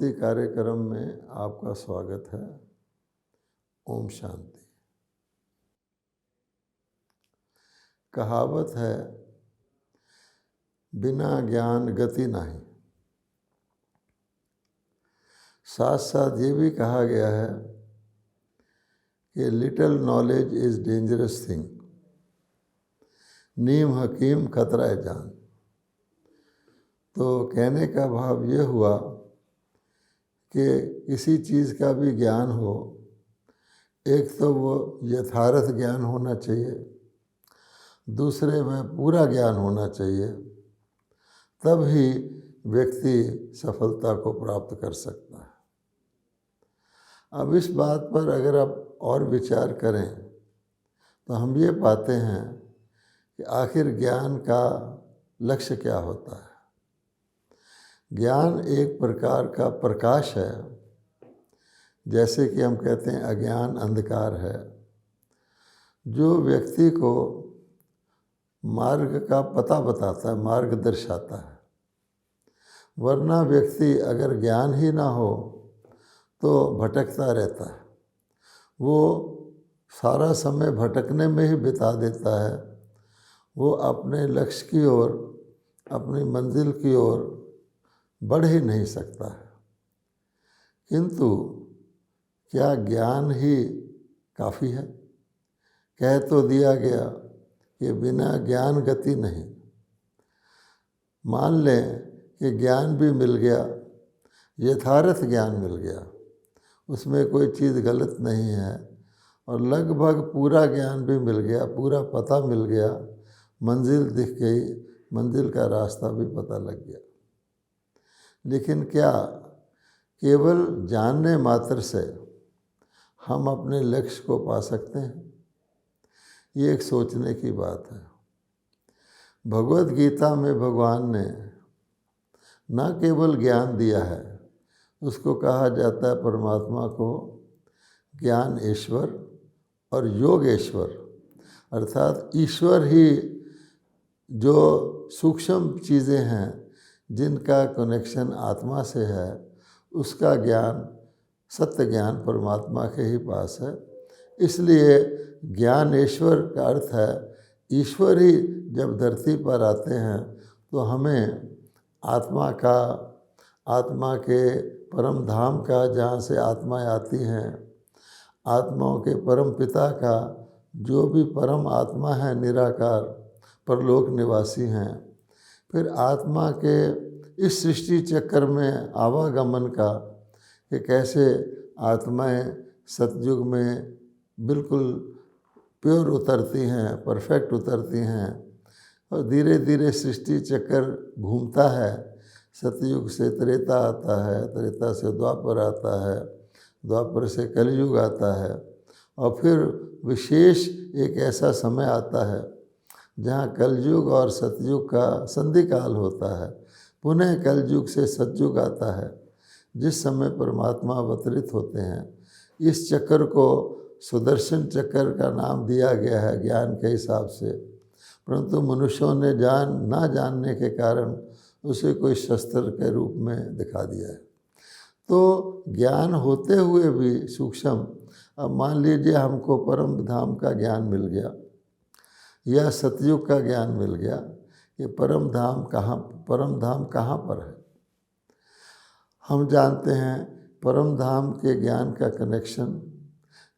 भक्ति कार्यक्रम में आपका स्वागत है। ओम शांति। कहावत है, बिना ज्ञान गति नहीं। साथ साथ ये भी कहा गया है कि little knowledge is dangerous thing, नीम हकीम खतरा जान। तो कहने का भाव ये हुआ कि किसी चीज़ का भी ज्ञान हो, एक तो वो यथार्थ ज्ञान होना चाहिए, दूसरे में पूरा ज्ञान होना चाहिए, तब ही व्यक्ति सफलता को प्राप्त कर सकता है। अब इस बात पर अगर आप और विचार करें तो हम ये पाते हैं कि आखिर ज्ञान का लक्ष्य क्या होता है। ज्ञान एक प्रकार का प्रकाश है, जैसे कि हम कहते हैं अज्ञान अंधकार है, जो व्यक्ति को मार्ग का पता बताता है, मार्ग दर्शाता है। वरना व्यक्ति अगर ज्ञान ही ना हो तो भटकता रहता है, वो सारा समय भटकने में ही बिता देता है, वो अपने लक्ष्य की ओर, अपनी मंजिल की ओर बढ़ ही नहीं सकता है। किंतु क्या ज्ञान ही काफ़ी है? कह तो दिया गया कि बिना ज्ञान गति नहीं। मान लें कि ज्ञान भी मिल गया, यथार्थ ज्ञान मिल गया, उसमें कोई चीज़ गलत नहीं है, और लगभग पूरा ज्ञान भी मिल गया, पूरा पता मिल गया, मंजिल दिख गई, मंजिल का रास्ता भी पता लग गया। लेकिन क्या केवल जानने मात्र से हम अपने लक्ष्य को पा सकते हैं? ये एक सोचने की बात है। भगवद गीता में भगवान ने न केवल ज्ञान दिया है, उसको कहा जाता है परमात्मा को ज्ञान ईश्वर और योगेश्वर, अर्थात ईश्वर ही जो सूक्ष्म चीज़ें हैं जिनका कनेक्शन आत्मा से है, उसका ज्ञान, सत्य ज्ञान परमात्मा के ही पास है। इसलिए ज्ञानेश्वर का अर्थ है ईश्वर ही जब धरती पर आते हैं तो हमें आत्मा के परम धाम का, जहाँ से आत्माएं आती हैं, आत्माओं के परम पिता का, जो भी परम आत्मा है निराकार परलोक निवासी हैं, फिर आत्मा के इस सृष्टि चक्कर में आवागमन का, कि कैसे आत्माएं सतयुग में बिल्कुल प्योर उतरती हैं, परफेक्ट उतरती हैं, और धीरे धीरे सृष्टि चक्कर घूमता है। सतयुग से त्रेता आता है, त्रेता से द्वापर आता है, द्वापर से कलयुग आता है, और फिर विशेष एक ऐसा समय आता है जहाँ कलयुग और सतयुग का संधि काल होता है। पुनः कलयुग से सतयुग आता है, जिस समय परमात्मा अवतरित होते हैं। इस चक्कर को सुदर्शन चक्कर का नाम दिया गया है ज्ञान के हिसाब से, परंतु मनुष्यों ने ना जानने के कारण उसे कोई शस्त्र के रूप में दिखा दिया है। तो ज्ञान होते हुए भी सूक्ष्म, अब मान लीजिए हमको परम धाम का ज्ञान मिल गया या सतयुग का ज्ञान मिल गया, कि परम धाम कहाँ पर है। हम जानते हैं परम धाम के ज्ञान का कनेक्शन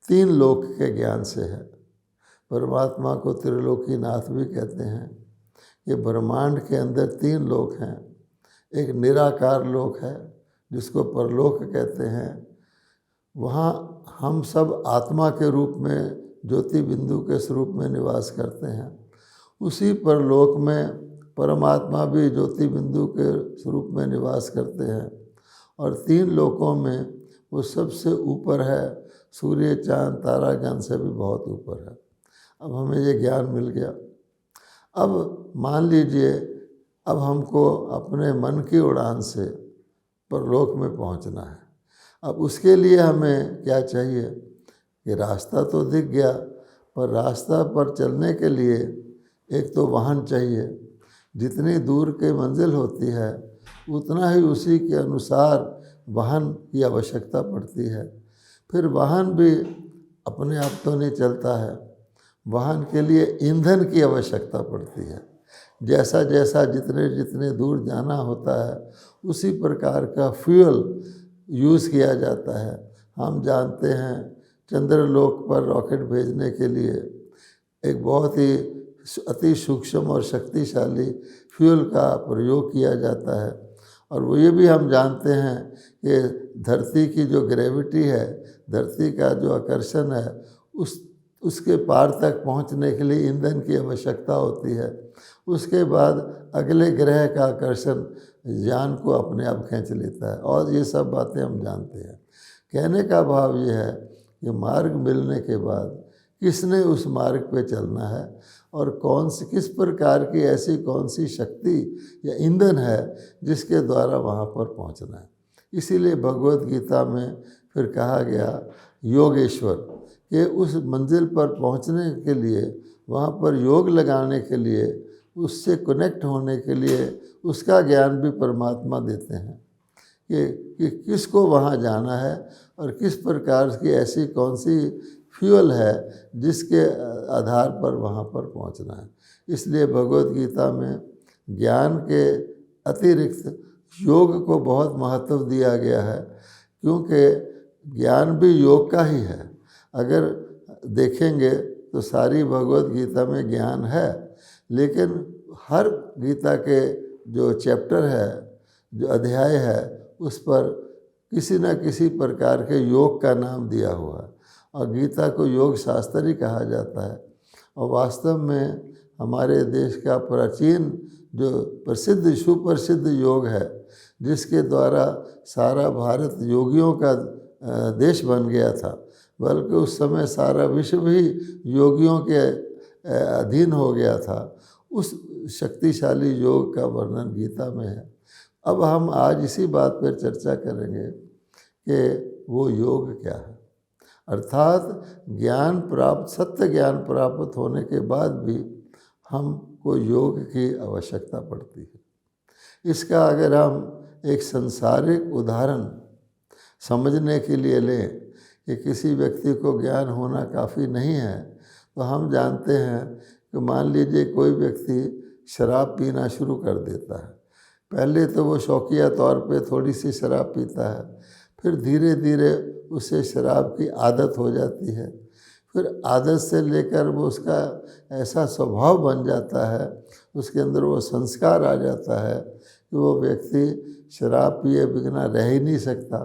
3 लोक के ज्ञान से है। परमात्मा को त्रिलोकीनाथ भी कहते हैं। ये ब्रह्मांड के अंदर 3 लोक हैं। एक निराकार लोक है जिसको परलोक कहते हैं, वहाँ हम सब आत्मा के रूप में ज्योति बिंदु के स्वरूप में निवास करते हैं। उसी परलोक में परमात्मा भी ज्योति बिंदु के स्वरूप में निवास करते हैं, और 3 लोकों में वो सबसे ऊपर है, सूर्य चांद तारागण से भी बहुत ऊपर है। अब हमें ये ज्ञान मिल गया। अब मान लीजिए अब हमको अपने मन की उड़ान से परलोक में पहुंचना है। अब उसके लिए हमें क्या चाहिए कि रास्ता तो दिख गया, पर रास्ता पर चलने के लिए एक तो वाहन चाहिए। जितनी दूर की मंजिल होती है उतना ही उसी के अनुसार वाहन की आवश्यकता पड़ती है। फिर वाहन भी अपने आप तो नहीं चलता है, वाहन के लिए ईंधन की आवश्यकता पड़ती है। जैसा जैसा जितने जितने दूर जाना होता है उसी प्रकार का फ्यूल यूज़ किया जाता है। हम जानते हैं चंद्रलोक पर रॉकेट भेजने के लिए एक बहुत ही अति सूक्ष्म और शक्तिशाली फ्यूल का प्रयोग किया जाता है। और वो ये भी हम जानते हैं कि धरती की जो ग्रेविटी है, धरती का जो आकर्षण है, उसके पार तक पहुंचने के लिए ईंधन की आवश्यकता होती है। उसके बाद अगले ग्रह का आकर्षण यान को अपने आप खींच लेता है, और ये सब बातें हम जानते हैं। कहने का भाव ये है कि मार्ग मिलने के बाद किसने उस मार्ग पे चलना है और किस प्रकार की ऐसी कौन सी शक्ति या ईंधन है जिसके द्वारा वहाँ पर पहुँचना है। इसीलिए भगवत गीता में फिर कहा गया योगेश्वर कि उस मंजिल पर पहुँचने के लिए, वहाँ पर योग लगाने के लिए, उससे कनेक्ट होने के लिए उसका ज्ञान भी परमात्मा देते हैं कि किसको वहाँ जाना है और किस प्रकार की ऐसी कौन सी फ्यूल है जिसके आधार पर वहाँ पर पहुँचना है। इसलिए भगवत गीता में ज्ञान के अतिरिक्त योग को बहुत महत्व दिया गया है, क्योंकि ज्ञान भी योग का ही है। अगर देखेंगे तो सारी भगवत गीता में ज्ञान है, लेकिन हर गीता के जो चैप्टर है, जो अध्याय है, उस पर किसी न किसी प्रकार के योग का नाम दिया हुआ है, और गीता को योग शास्त्र ही कहा जाता है। और वास्तव में हमारे देश का प्राचीन जो प्रसिद्ध सुप्रसिद्ध योग है, जिसके द्वारा सारा भारत योगियों का देश बन गया था, बल्कि उस समय सारा विश्व ही योगियों के अधीन हो गया था, उस शक्तिशाली योग का वर्णन गीता में है। अब हम आज इसी बात पर चर्चा करेंगे कि वो योग क्या है। अर्थात ज्ञान प्राप्त, सत्य ज्ञान प्राप्त होने के बाद भी हमको योग की आवश्यकता पड़ती है। इसका अगर हम एक संसारिक उदाहरण समझने के लिए लें कि किसी व्यक्ति को ज्ञान होना काफ़ी नहीं है, तो हम जानते हैं कि मान लीजिए कोई व्यक्ति शराब पीना शुरू कर देता है। पहले तो वो शौकिया तौर पे थोड़ी सी शराब पीता है, फिर धीरे धीरे उसे शराब की आदत हो जाती है। फिर आदत से लेकर वो उसका ऐसा स्वभाव बन जाता है, उसके अंदर वो संस्कार आ जाता है कि वो व्यक्ति शराब पिए बिना रह ही नहीं सकता।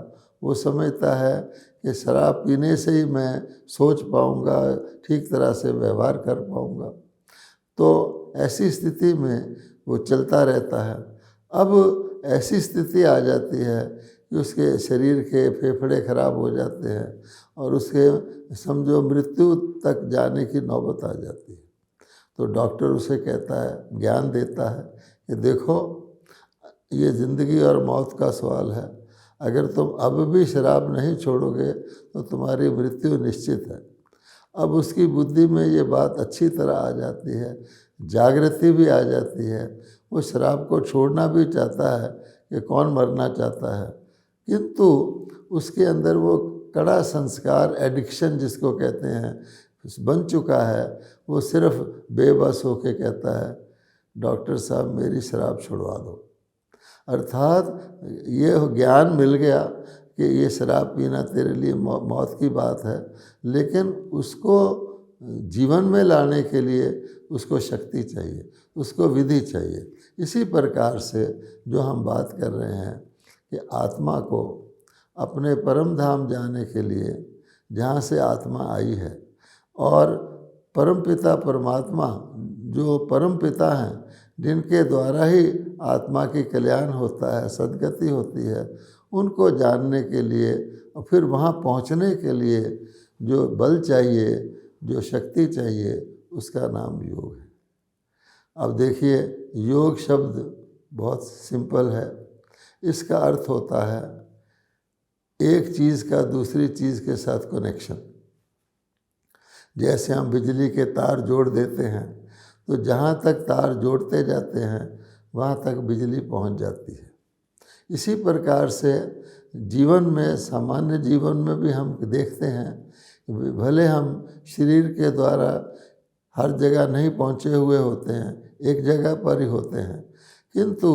वो समझता है कि शराब पीने से ही मैं सोच पाऊँगा, ठीक तरह से व्यवहार कर पाऊँगा। तो ऐसी स्थिति में वो चलता रहता है। अब ऐसी स्थिति आ जाती है कि उसके शरीर के फेफड़े खराब हो जाते हैं और उसके समझो मृत्यु तक जाने की नौबत आ जाती है। तो डॉक्टर उसे कहता है, ज्ञान देता है कि देखो, ये ज़िंदगी और मौत का सवाल है। अगर तुम अब भी शराब नहीं छोड़ोगे तो तुम्हारी मृत्यु निश्चित है। अब उसकी बुद्धि में ये बात अच्छी तरह आ जाती है, जागृति भी आ जाती है। वो शराब को छोड़ना भी चाहता है कि कौन मरना चाहता है, किंतु उसके अंदर वो कड़ा संस्कार, एडिक्शन जिसको कहते हैं, बन चुका है। वो सिर्फ बेबस होके कहता है, डॉक्टर साहब मेरी शराब छुड़वा दो। अर्थात ये ज्ञान मिल गया कि ये शराब पीना तेरे लिए मौत की बात है, लेकिन उसको जीवन में लाने के लिए उसको शक्ति चाहिए, उसको विधि चाहिए। इसी प्रकार से जो हम बात कर रहे हैं कि आत्मा को अपने परम धाम जाने के लिए, जहाँ से आत्मा आई है, और परम पिता परमात्मा जो परम पिता हैं, जिनके द्वारा ही आत्मा की कल्याण होता है, सद्गति होती है, उनको जानने के लिए और फिर वहाँ पहुँचने के लिए जो बल चाहिए, जो शक्ति चाहिए, उसका नाम योग है। अब देखिए, योग शब्द बहुत सिंपल है। इसका अर्थ होता है एक चीज़ का दूसरी चीज़ के साथ कनेक्शन। जैसे हम बिजली के तार जोड़ देते हैं, तो जहाँ तक तार जोड़ते जाते हैं वहाँ तक बिजली पहुँच जाती है। इसी प्रकार से जीवन में, सामान्य जीवन में भी हम देखते हैं कि भले हम शरीर के द्वारा हर जगह नहीं पहुँचे हुए होते हैं, एक जगह पर ही होते हैं, किंतु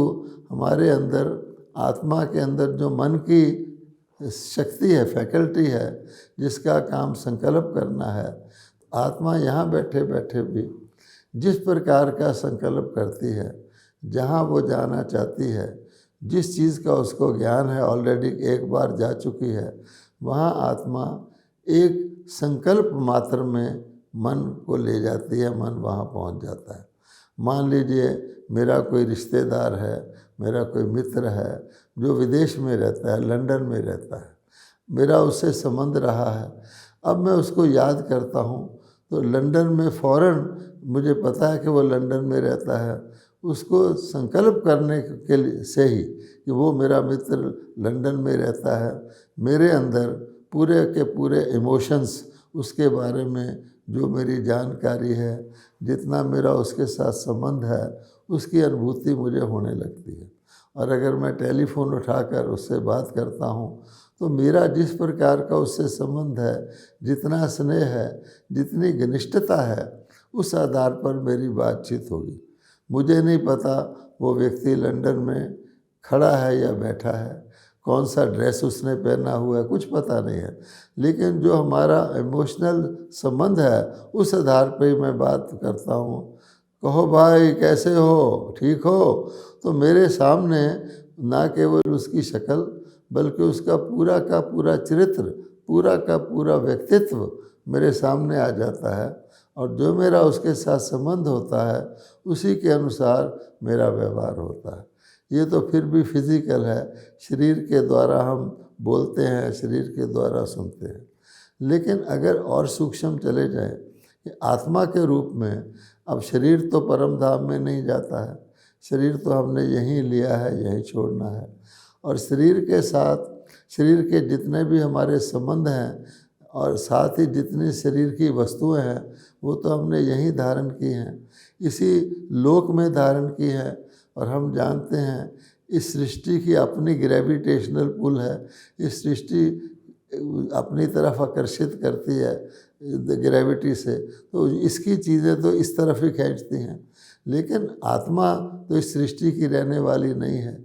हमारे अंदर, आत्मा के अंदर जो मन की शक्ति है, फैकल्टी है, जिसका काम संकल्प करना है, आत्मा यहाँ बैठे बैठे भी जिस प्रकार का संकल्प करती है, जहाँ वो जाना चाहती है, जिस चीज़ का उसको ज्ञान है, ऑलरेडी एक बार जा चुकी है, वहाँ आत्मा एक संकल्प मात्र में मन को ले जाती है, मन वहाँ पहुँच जाता है। मान लीजिए मेरा कोई रिश्तेदार है, मेरा कोई मित्र है जो विदेश में रहता है, लंदन में रहता है, मेरा उससे संबंध रहा है, अब मैं उसको याद करता हूँ तो लंदन में फ़ौरन मुझे पता है कि वो लंदन में रहता है, उसको संकल्प करने के लिए से ही कि वो मेरा मित्र लंदन में रहता है, मेरे अंदर पूरे के पूरे इमोशंस, उसके बारे में जो मेरी जानकारी है, जितना मेरा उसके साथ संबंध है, उसकी अनुभूति मुझे होने लगती है। और अगर मैं टेलीफोन उठाकर उससे बात करता हूँ तो मेरा जिस प्रकार का उससे संबंध है, जितना स्नेह है, जितनी घनिष्ठता है, उस आधार पर मेरी बातचीत होगी। मुझे नहीं पता वो व्यक्ति लंदन में खड़ा है या बैठा है, कौन सा ड्रेस उसने पहना हुआ है, कुछ पता नहीं है, लेकिन जो हमारा इमोशनल संबंध है उस आधार पर ही मैं बात करता हूँ। कहो भाई कैसे हो, ठीक हो? तो मेरे सामने ना केवल उसकी शक्ल बल्कि उसका पूरा का पूरा चरित्र, पूरा का पूरा व्यक्तित्व मेरे सामने आ जाता है, और जो मेरा उसके साथ संबंध होता है उसी के अनुसार मेरा व्यवहार होता है। ये तो फिर भी फिजिकल है, शरीर के द्वारा हम बोलते हैं, शरीर के द्वारा सुनते हैं। लेकिन अगर और सूक्ष्म चले जाएं कि आत्मा के रूप में, अब शरीर तो परम धाम में नहीं जाता है, शरीर तो हमने यहीं लिया है, यहीं छोड़ना है, और शरीर के साथ शरीर के जितने भी हमारे संबंध हैं और साथ ही जितनी शरीर की वस्तुएं हैं वो तो हमने यहीं धारण की हैं, इसी लोक में धारण की है। और हम जानते हैं इस सृष्टि की अपनी ग्रेविटेशनल पुल है, इस सृष्टि अपनी तरफ आकर्षित करती है ग्रेविटी से, तो इसकी चीज़ें तो इस तरफ ही खींचती हैं। लेकिन आत्मा तो इस सृष्टि की रहने वाली नहीं है,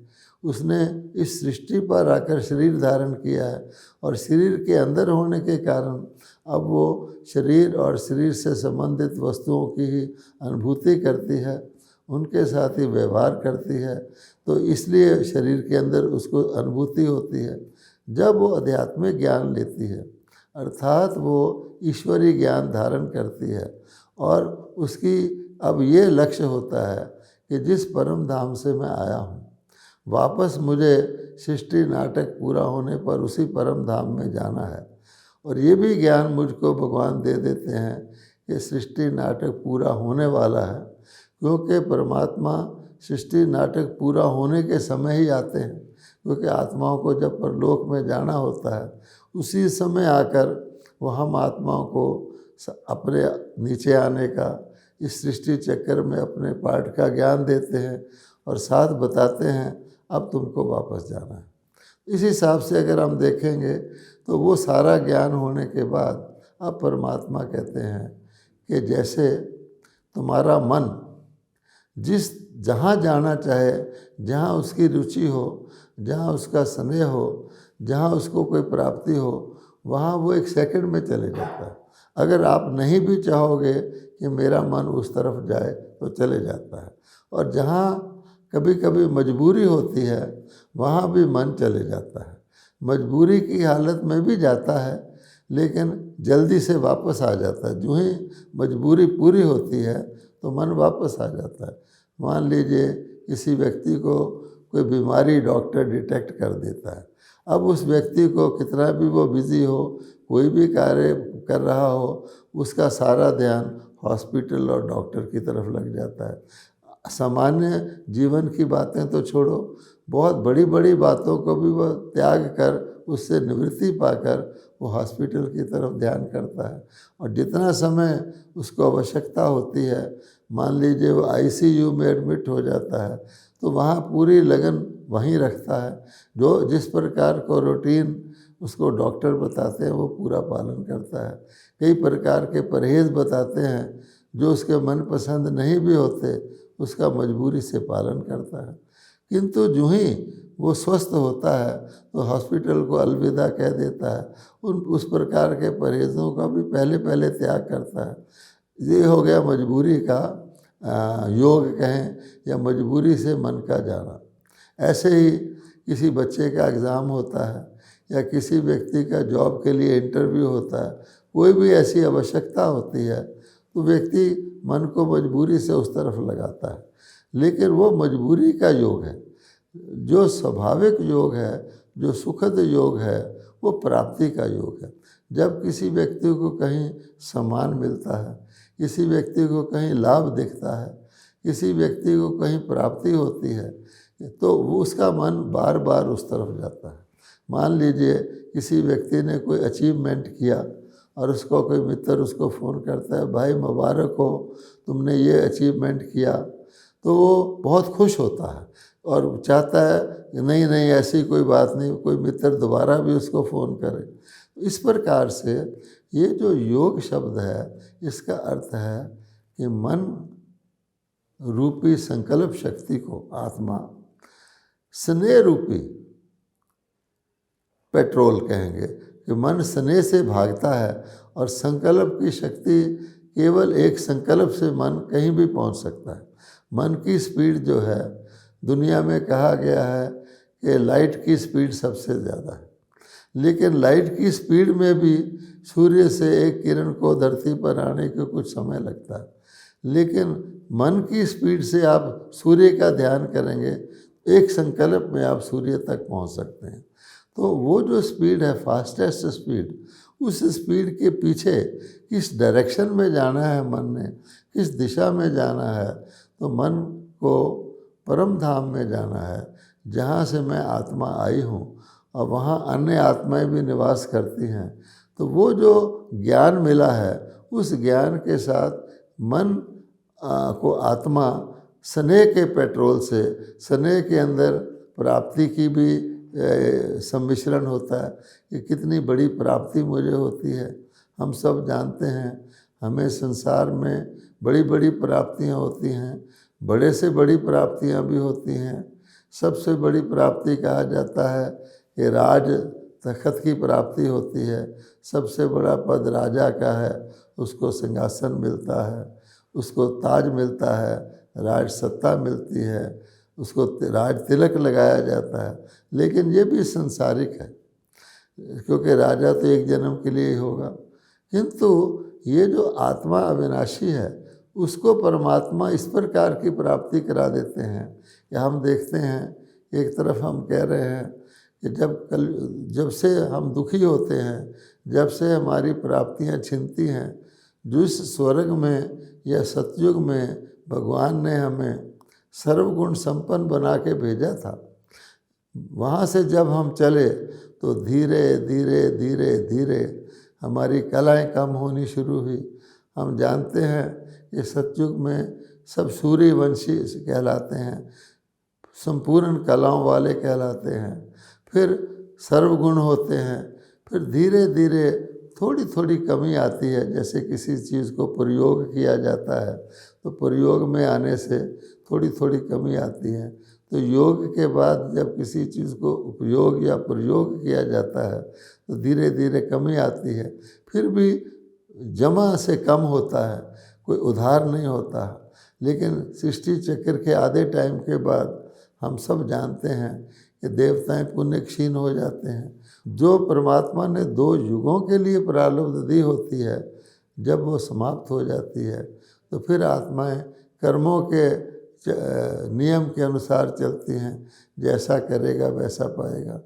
उसने इस सृष्टि पर आकर शरीर धारण किया है, और शरीर के अंदर होने के कारण अब वो शरीर और शरीर से संबंधित वस्तुओं की ही अनुभूति करती है, उनके साथ ही व्यवहार करती है, तो इसलिए शरीर के अंदर उसको अनुभूति होती है। जब वो आध्यात्मिक ज्ञान लेती है, अर्थात वो ईश्वरीय ज्ञान धारण करती है, और उसकी अब ये लक्ष्य होता है कि जिस परम धाम से मैं आया हूँ, वापस मुझे सृष्टि नाटक पूरा होने पर उसी परम धाम में जाना है। और ये भी ज्ञान मुझको भगवान दे देते हैं कि सृष्टि नाटक पूरा होने वाला है, क्योंकि परमात्मा सृष्टि नाटक पूरा होने के समय ही आते हैं, क्योंकि आत्माओं को जब परलोक में जाना होता है उसी समय आकर वो हम आत्माओं को अपने नीचे आने का, इस सृष्टि चक्कर में अपने पार्ट का ज्ञान देते हैं और साथ बताते हैं अब तुमको वापस जाना है। इस हिसाब से अगर हम देखेंगे तो वो सारा ज्ञान होने के बाद अब परमात्मा कहते हैं कि जैसे तुम्हारा मन जहाँ जाना चाहे, जहाँ उसकी रुचि हो, जहाँ उसका स्नेह हो, जहाँ उसको कोई प्राप्ति हो, वहाँ वो एक सेकंड में चले जाता है। अगर आप नहीं भी चाहोगे कि मेरा मन उस तरफ जाए तो चले जाता है, और जहाँ कभी कभी मजबूरी होती है वहाँ भी मन चले जाता है। मजबूरी की हालत में भी जाता है लेकिन जल्दी से वापस आ जाता है। जो ही मजबूरी पूरी होती है तो मन वापस आ जाता है। मान लीजिए किसी व्यक्ति को कोई बीमारी डॉक्टर डिटेक्ट कर देता है, अब उस व्यक्ति को कितना भी वो बिज़ी हो, कोई भी कार्य कर रहा हो, उसका सारा ध्यान हॉस्पिटल और डॉक्टर की तरफ लग जाता है। सामान्य जीवन की बातें तो छोड़ो, बहुत बड़ी बड़ी बातों को भी वह त्याग कर, उससे निवृत्ति पाकर वो हॉस्पिटल की तरफ ध्यान करता है। और जितना समय उसको आवश्यकता होती है, मान लीजिए वो आईसीयू में एडमिट हो जाता है तो वहाँ पूरी लगन वहीं रखता है। जो जिस प्रकार को रूटीन उसको डॉक्टर बताते हैं वो पूरा पालन करता है। कई प्रकार के परहेज़ बताते हैं जो उसके मनपसंद नहीं भी होते, उसका मजबूरी से पालन करता है। किंतु जो ही वो स्वस्थ होता है तो हॉस्पिटल को अलविदा कह देता है, उस प्रकार के परहेज़ों का भी पहले पहले त्याग करता है। ये हो गया मजबूरी का योग कहें या मजबूरी से मन का जाना। ऐसे ही किसी बच्चे का एग्ज़ाम होता है या किसी व्यक्ति का जॉब के लिए इंटरव्यू होता है, कोई भी ऐसी आवश्यकता होती है तो व्यक्ति मन को मजबूरी से उस तरफ लगाता है। लेकिन वो मजबूरी का योग है। जो स्वाभाविक योग है, जो सुखद योग है, वो प्राप्ति का योग है। जब किसी व्यक्ति को कहीं सम्मान मिलता है, किसी व्यक्ति को कहीं लाभ दिखता है, किसी व्यक्ति को कहीं प्राप्ति होती है, तो वो उसका मन बार बार उस तरफ जाता है। मान लीजिए किसी व्यक्ति ने कोई अचीवमेंट किया और उसको कोई मित्र उसको फ़ोन करता है, भाई मुबारक हो, तुमने ये अचीवमेंट किया, तो वो बहुत खुश होता है और चाहता है कि नहीं नहीं ऐसी कोई बात नहीं, कोई मित्र दोबारा भी उसको फ़ोन करे। इस प्रकार से ये जो योग शब्द है, इसका अर्थ है कि मन रूपी संकल्प शक्ति को आत्मा स्नेह रूपी पेट्रोल कहेंगे कि मन स्नेह से भागता है और संकल्प की शक्ति केवल एक संकल्प से मन कहीं भी पहुंच सकता है। मन की स्पीड जो है, दुनिया में कहा गया है कि लाइट की स्पीड सबसे ज़्यादा है, लेकिन लाइट की स्पीड में भी सूर्य से एक किरण को धरती पर आने को कुछ समय लगता है। लेकिन मन की स्पीड से आप सूर्य का ध्यान करेंगे, एक संकल्प में आप सूर्य तक पहुंच सकते हैं। तो वो जो स्पीड है, फास्टेस्ट स्पीड, उस स्पीड के पीछे किस डायरेक्शन में जाना है मन ने, किस दिशा में जाना है, तो मन को परम धाम में जाना है, जहाँ से मैं आत्मा आई हूँ और वहाँ अन्य आत्माएं भी निवास करती हैं। तो वो जो ज्ञान मिला है, उस ज्ञान के साथ मन को आत्मा स्नेह के पेट्रोल से, स्नेह के अंदर प्राप्ति की भी सम्मिश्रण होता है कि कितनी बड़ी प्राप्ति मुझे होती है। हम सब जानते हैं हमें संसार में बड़ी बड़ी प्राप्तियां होती हैं, बड़े से बड़ी प्राप्तियां भी होती हैं। सबसे बड़ी प्राप्ति कहा जाता है कि राज तखत की प्राप्ति होती है। सबसे बड़ा पद राजा का है, उसको सिंहासन मिलता है, उसको ताज मिलता है, राज सत्ता मिलती है, उसको राज तिलक लगाया जाता है। लेकिन ये भी संसारिक है, क्योंकि राजा तो एक जन्म के लिए ही होगा। किंतु ये जो आत्मा अविनाशी है, उसको परमात्मा इस प्रकार की प्राप्ति करा देते हैं कि हम देखते हैं, एक तरफ हम कह रहे हैं कि जब से हम दुखी होते हैं, जब से हमारी प्राप्तियां छिनती हैं, जिस स्वर्ग में या सतयुग में भगवान ने हमें सर्वगुण संपन्न बना के भेजा था, वहाँ से जब हम चले तो धीरे धीरे धीरे धीरे हमारी कलाएं कम होनी शुरू हुई। हम जानते हैं कि सतयुग में सब सूर्यवंशी कहलाते हैं, संपूर्ण कलाओं वाले कहलाते हैं, फिर सर्वगुण होते हैं, फिर धीरे धीरे थोड़ी थोड़ी कमी आती है। जैसे किसी चीज़ को प्रयोग किया जाता है तो प्रयोग में आने से थोड़ी थोड़ी कमी आती है। तो योग के बाद जब किसी चीज़ को उपयोग या प्रयोग किया जाता है तो धीरे धीरे कमी आती है, फिर भी जमा से कम होता है, कोई उधार नहीं होता। लेकिन सृष्टि चक्र के आधे टाइम के बाद हम सब जानते हैं कि देवताएं पुण्य क्षीण हो जाते हैं। जो परमात्मा ने 2 युगों के लिए प्रारब्ध दी होती है, जब वो समाप्त हो जाती है तो फिर आत्माएं कर्मों के नियम के अनुसार चलती हैं। जैसा करेगा वैसा पाएगा।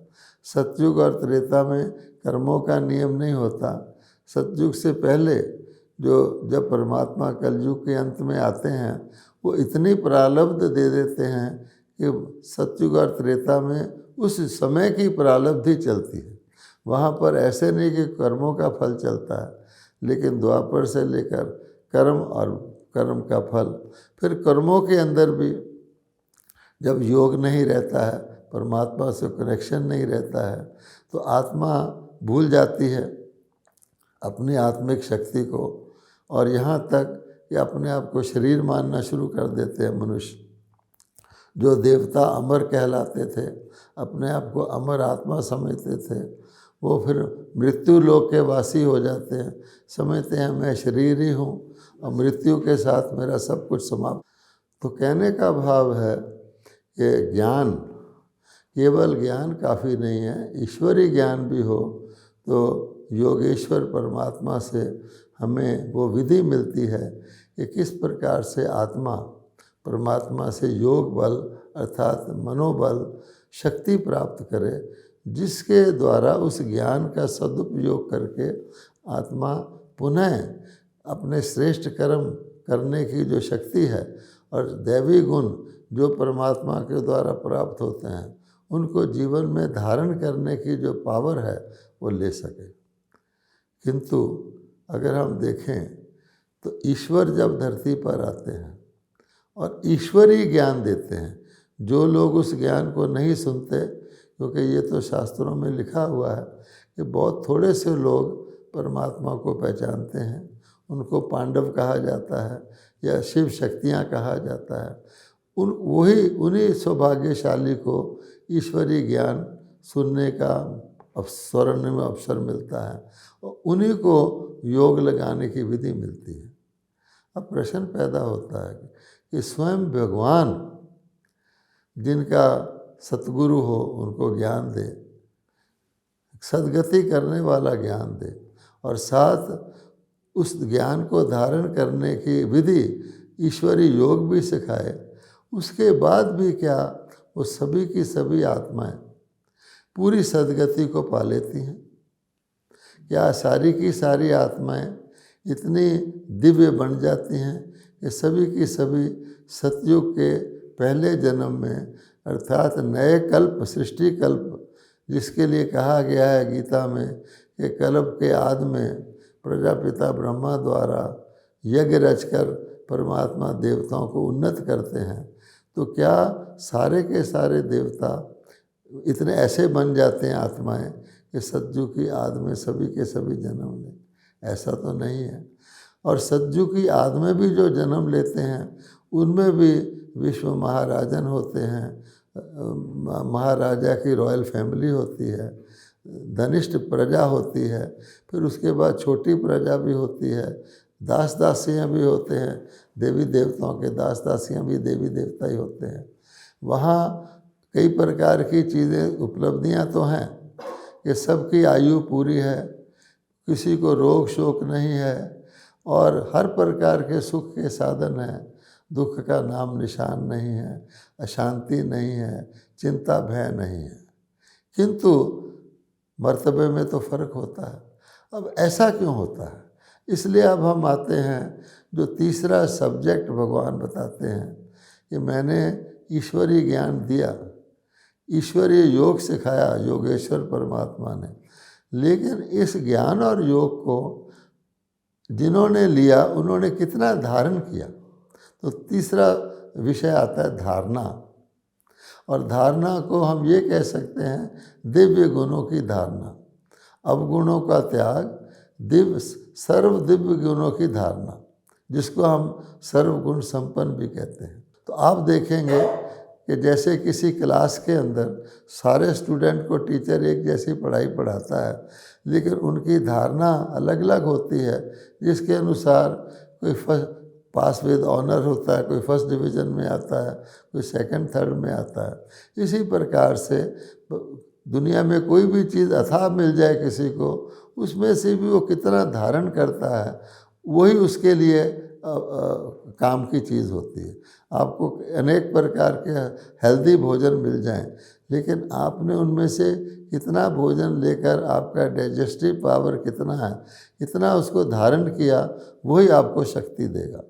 सतयुग और त्रेता में कर्मों का नियम नहीं होता। सतयुग से पहले जब परमात्मा कलयुग के अंत में आते हैं, वो इतनी प्रारब्ध दे देते हैं कि सतयुग और त्रेता में उस समय की प्रारब्धि चलती है। वहाँ पर ऐसे नहीं कि कर्मों का फल चलता है, लेकिन द्वापर से लेकर कर्म और कर्म का फल, फिर कर्मों के अंदर भी जब योग नहीं रहता है, परमात्मा से कनेक्शन नहीं रहता है, तो आत्मा भूल जाती है अपनी आत्मिक शक्ति को, और यहाँ तक कि अपने आप को शरीर मानना शुरू कर देते हैं मनुष्य। जो देवता अमर कहलाते थे, अपने आप को अमर आत्मा समझते थे, वो फिर मृत्यु लोक के वासी हो जाते हैं, समझते हैं मैं शरीर ही हूँ और मृत्यु के साथ मेरा सब कुछ समाप्त। तो कहने का भाव है कि ज्ञान, केवल ज्ञान काफ़ी नहीं है, ईश्वरीय ज्ञान भी हो तो योगेश्वर परमात्मा से हमें वो विधि मिलती है कि किस प्रकार से आत्मा परमात्मा से योग बल अर्थात मनोबल शक्ति प्राप्त करे, जिसके द्वारा उस ज्ञान का सदुपयोग करके आत्मा पुनः अपने श्रेष्ठ कर्म करने की जो शक्ति है और दैवी गुण जो परमात्मा के द्वारा प्राप्त होते हैं उनको जीवन में धारण करने की जो पावर है वो ले सके। किंतु अगर हम देखें तो ईश्वर जब धरती पर आते हैं और ईश्वरीय ज्ञान देते हैं, जो लोग उस ज्ञान को नहीं सुनते, क्योंकि ये तो शास्त्रों में लिखा हुआ है कि बहुत थोड़े से लोग परमात्मा को पहचानते हैं, उनको पांडव कहा जाता है या शिव शक्तियाँ कहा जाता है, उन्हीं सौभाग्यशाली को ईश्वरीय ज्ञान सुनने का स्वर्णिम में अवसर मिलता है और उन्हीं को योग लगाने की विधि मिलती है। अब प्रश्न पैदा होता है कि स्वयं भगवान जिनका सतगुरु हो उनको ज्ञान दे, सद्गति करने वाला ज्ञान दे और साथ उस ज्ञान को धारण करने की विधि ईश्वरीय योग भी सिखाए, उसके बाद भी क्या वो सभी की सभी आत्माएं पूरी सद्गति को पा लेती हैं? क्या सारी की सारी आत्माएं इतनी दिव्य बन जाती हैं कि सभी की सभी सतयुग के पहले जन्म में अर्थात नए कल्प सृष्टि कल्प जिसके लिए कहा गया है गीता में कि कल्प के आदि में प्रजापिता ब्रह्मा द्वारा यज्ञ रचकर परमात्मा देवताओं को उन्नत करते हैं, तो क्या सारे के सारे देवता इतने ऐसे बन जाते हैं आत्माएं कि सतयुग की आदि में सभी के सभी जन्म लें? ऐसा तो नहीं है। और सतयुग की आदि में भी जो जन्म लेते हैं उनमें भी विश्व महाराजन होते हैं, महाराजा की रॉयल फैमिली होती है, धनिष्ठ प्रजा होती है, फिर उसके बाद छोटी प्रजा भी होती है, दास दासियाँ भी होते हैं, देवी देवताओं के दास दासियाँ भी देवी देवता ही होते हैं। वहाँ कई प्रकार की चीज़ें उपलब्धियाँ तो हैं कि सबकी आयु पूरी है, किसी को रोग शोक नहीं है और हर प्रकार के सुख के साधन हैं, दुख का नाम निशान नहीं है, अशांति नहीं है, चिंता भय नहीं है, किंतु मर्तबे में तो फर्क होता है। अब ऐसा क्यों होता है? इसलिए अब हम आते हैं जो तीसरा सब्जेक्ट भगवान बताते हैं कि मैंने ईश्वरीय ज्ञान दिया, ईश्वरीय योग सिखाया योगेश्वर परमात्मा ने, लेकिन इस ज्ञान और योग को जिन्होंने लिया उन्होंने कितना धारण किया? तो तीसरा विषय आता है धारणा, और धारणा को हम ये कह सकते हैं दिव्य गुणों की धारणा, अवगुणों का त्याग, सर्व दिव्य गुणों की धारणा, जिसको हम सर्वगुण संपन्न भी कहते हैं। तो आप देखेंगे कि जैसे किसी क्लास के अंदर सारे स्टूडेंट को टीचर एक जैसी पढ़ाई पढ़ाता है, लेकिन उनकी धारणा अलग अलग होती है, जिसके अनुसार कोई पास विद ऑनर होता है, कोई फर्स्ट डिवीज़न में आता है, कोई सेकंड थर्ड में आता है। इसी प्रकार से दुनिया में कोई भी चीज़ अथाह मिल जाए किसी को, उसमें से भी वो कितना धारण करता है वही उसके लिए काम की चीज़ होती है। आपको अनेक प्रकार के हेल्दी भोजन मिल जाएं, लेकिन आपने उनमें से कितना भोजन लेकर आपका डाइजेस्टिव पावर कितना है, कितना उसको धारण किया, वही आपको शक्ति देगा।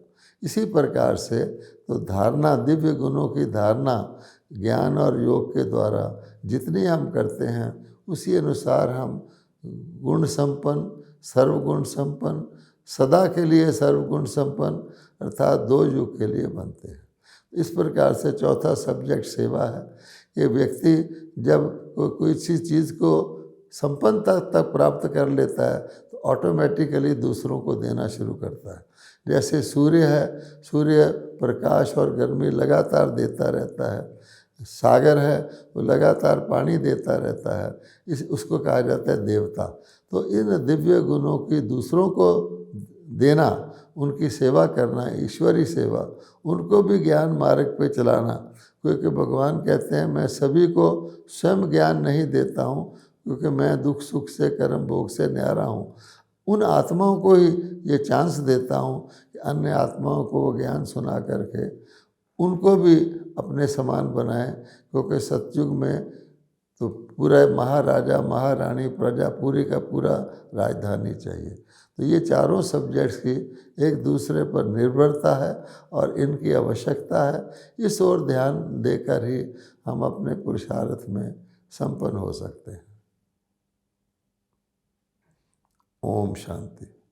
इसी प्रकार से तो धारणा, दिव्य गुणों की धारणा ज्ञान और योग के द्वारा जितनी हम करते हैं उसी अनुसार हम गुण संपन्न, सर्वगुण संपन्न, सदा के लिए सर्वगुण संपन्न अर्थात 2 युग के लिए बनते हैं। इस प्रकार से चौथा सब्जेक्ट सेवा है ये व्यक्ति जब कोई सी चीज़ को संपन्नता तक प्राप्त कर लेता है तो ऑटोमेटिकली दूसरों को देना शुरू करता है। जैसे सूर्य है, सूर्य प्रकाश और गर्मी लगातार देता रहता है। सागर है, वो लगातार पानी देता रहता है, उसको कहा जाता है देवता। तो इन दिव्य गुणों की दूसरों को देना, उनकी सेवा करना, ईश्वरी सेवा, उनको भी ज्ञान मार्ग पे चलाना। क्योंकि भगवान कहते हैं मैं सभी को स्वयं ज्ञान नहीं देता हूँ, क्योंकि मैं दुख सुख से कर्म भोग से न्यारा हूँ। उन आत्माओं को ही ये चांस देता हूँ कि अन्य आत्माओं को वो ज्ञान सुना करके उनको भी अपने समान बनाएं। क्योंकि सतयुग में तो पूरा महाराजा महारानी प्रजा पूरी का पूरा राजधानी चाहिए। तो ये चारों सब्जेक्ट्स की एक दूसरे पर निर्भरता है और इनकी आवश्यकता है। इस ओर ध्यान देकर ही हम अपने पुरुषार्थ में संपन्न हो सकते हैं। ओम शांति।